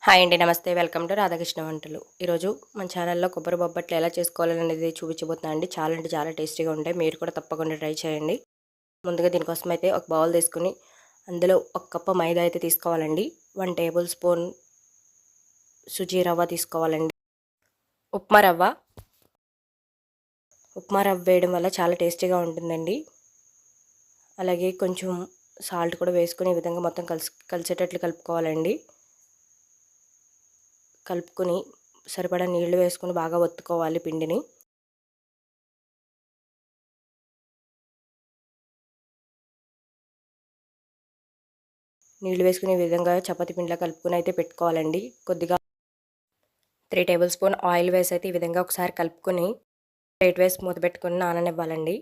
Hi అండి, నమస్తే. Welcome to Radhakrishna వంటలు. ఈరోజు మన ఛానల్లో కొబ్బరి బొబ్బట్లు ఎలా చేసుకోవాలనేది చూపించబోతున్నాను అండి. చాలా అంటే చాలా టేస్టీగా ఉంటాయి. మీరు కూడా తప్పకుండా ట్రై చేయండి. ముందుగా దీనికోసం అయితే ఒక బౌల్ తీసుకుని అందులో ఒక కప్పు మైదా అయితే తీసుకోవాలండి. 1 టేబుల్ స్పూన్ సుజీ రవ్వ తీసుకోవాలండి. ఉప్మా రవ్వ వేయడం వల్ల చాలా టేస్టీగా ఉంటుందండి. అలాగే కొంచెం సాల్ట్ కూడా వేసుకుని ఈ విధంగా మొత్తం కలిసేటట్లు కలుపుకోవాలండి. కలుపుకొని సరిపడా నీళ్లు వేసుకొని బాగా ఒత్తుకోవాలి పిండిని. నీళ్లు వేసుకునే విధంగా చపాతీ పిండిలా కలుపుకొని అయితే పెట్టుకోవాలండి. కొద్దిగా 3 టేబుల్ స్పూన్ ఆయిల్ వేసి అయితే ఈ విధంగా ఒకసారి కలుపుకొని ప్లేట్ వేసి మూత పెట్టుకొని నాననివ్వాలండి.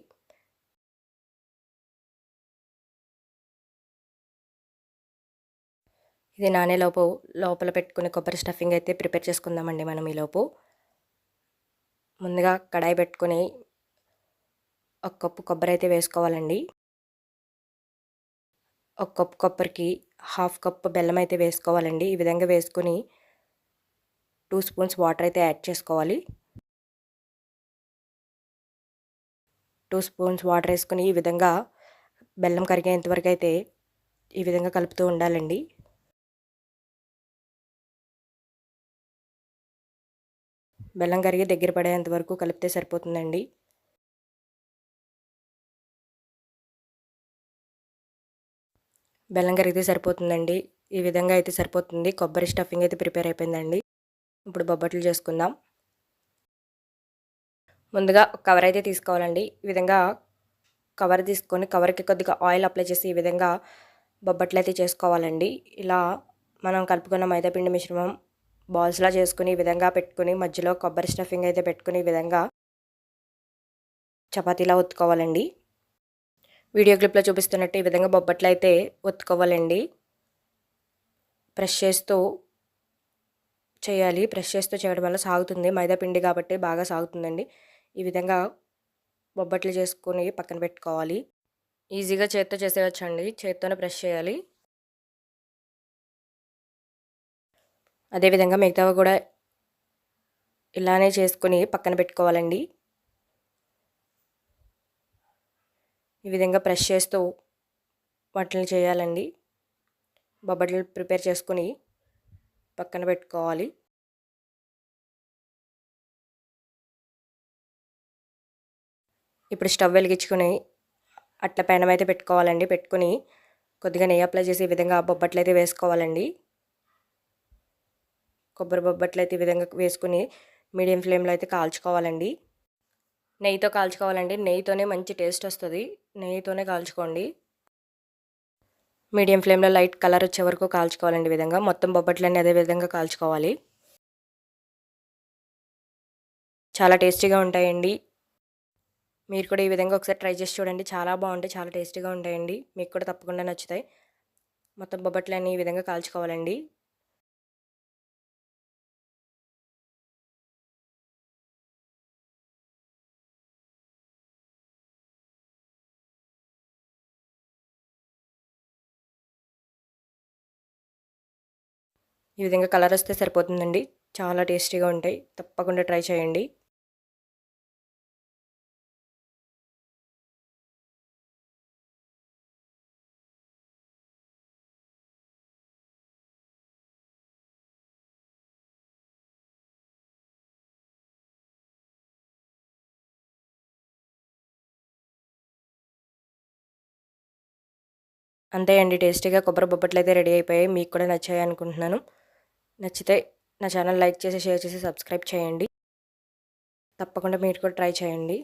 ఇది నానేలోపు లోపల పెట్టుకుని కొబ్బరి స్టఫింగ్ అయితే ప్రిపేర్ చేసుకుందామండి. మనం ఈలోపు ముందుగా కడాయి పెట్టుకొని 1 కప్పు కొబ్బరి అయితే వేసుకోవాలండి. 1 కప్పు కొబ్బరికి 1/2 కప్పు బెల్లం అయితే వేసుకోవాలండి. ఈ విధంగా వేసుకుని 2 స్పూన్స్ వాటర్ అయితే యాడ్ చేసుకోవాలి. 2 స్పూన్స్ వాటర్ వేసుకుని ఈ విధంగా బెల్లం కరిగేంత వరకు అయితే ఈ విధంగా కలుపుతూ ఉండాలండి. బెల్లం కరిగి దగ్గర పడేంత వరకు కలిపితే సరిపోతుందండి. బెల్లం కరిగితే సరిపోతుందండి. ఈ విధంగా అయితే సరిపోతుంది. కొబ్బరి స్టఫింగ్ అయితే ప్రిపేర్ అయిపోయిందండి. ఇప్పుడు బొబ్బట్లు చేసుకుందాం. ముందుగా కవర్ అయితే తీసుకోవాలండి. ఈ విధంగా కవర్ తీసుకొని కవర్కి కొద్దిగా ఆయిల్ అప్లై చేసి ఈ విధంగా బొబ్బట్లు అయితే చేసుకోవాలండి. ఇలా మనం కలుపుకున్న మైదాపిండి మిశ్రమం బాల్స్లా చేసుకుని ఈ విధంగా పెట్టుకుని మధ్యలో కొబ్బరి స్టఫింగ్ అయితే పెట్టుకుని ఈ విధంగా చపాతీలా ఒత్తుకోవాలండి. వీడియో క్లిప్లో చూపిస్తున్నట్టు ఈ విధంగా బొబ్బట్లు అయితే ఒత్తుకోవాలండి. ప్రెస్ చేస్తూ చేయాలి. ప్రెస్ చేస్తూ చేయడం వల్ల సాగుతుంది. మైదా పిండి కాబట్టి బాగా సాగుతుందండి. ఈ విధంగా బొబ్బట్లు చేసుకొని పక్కన పెట్టుకోవాలి. ఈజీగా చేత్తో చేసేయచ్చండి. చేత్తోనే ప్రెస్ చేయాలి. అదేవిధంగా మిగతావి కూడా ఇలానే చేసుకొని పక్కన పెట్టుకోవాలండి. ఈ విధంగా ప్రెస్ చేస్తూ వాటిని చేయాలండి. బొబ్బట్లు ప్రిపేర్ చేసుకుని పక్కన పెట్టుకోవాలి. ఇప్పుడు స్టవ్ వెలిగించుకొని అట్ల పెనం అయితే పెట్టుకోవాలండి. పెట్టుకుని కొద్దిగా నెయ్యి అప్లై చేసి ఈ విధంగా బొబ్బట్లు అయితే వేసుకోవాలండి. కొబ్బరి బొబ్బట్లు అయితే ఈ విధంగా వేసుకుని మీడియం ఫ్లేమ్లో అయితే కాల్చుకోవాలండి. నెయ్యితో కాల్చుకోవాలండి. నెయ్యితోనే మంచి టేస్ట్ వస్తుంది. నెయ్యితోనే కాల్చుకోండి. మీడియం ఫ్లేమ్లో లైట్ కలర్ వచ్చే వరకు కాల్చుకోవాలండి. ఈ విధంగా మొత్తం బొబ్బట్లన్నీ అదే విధంగా కాల్చుకోవాలి. చాలా టేస్టీగా ఉంటాయండి. మీరు కూడా ఈ విధంగా ఒకసారి ట్రై చేసి చూడండి. చాలా బాగుంటాయి. చాలా టేస్టీగా ఉంటాయండి. మీకు కూడా తప్పకుండా నచ్చుతాయి. మొత్తం బొబ్బట్లన్నీ ఈ విధంగా కాల్చుకోవాలండి. ఈ విధంగా కలర్ వస్తే సరిపోతుందండి. చాలా టేస్టీగా ఉంటాయి. తప్పకుండా ట్రై చేయండి. అంతే అండి, టేస్టీగా కొబ్బరి బొబ్బట్లు అయితే రెడీ అయిపోయాయి. మీకు కూడా నచ్చాయి అనుకుంటున్నాను. నచ్చితే నా ఛానల్ లైక్ చేసి, షేర్ చేసి, సబ్స్క్రైబ్ చేయండి. తప్పకుండా మీరు కూడా ట్రై చేయండి.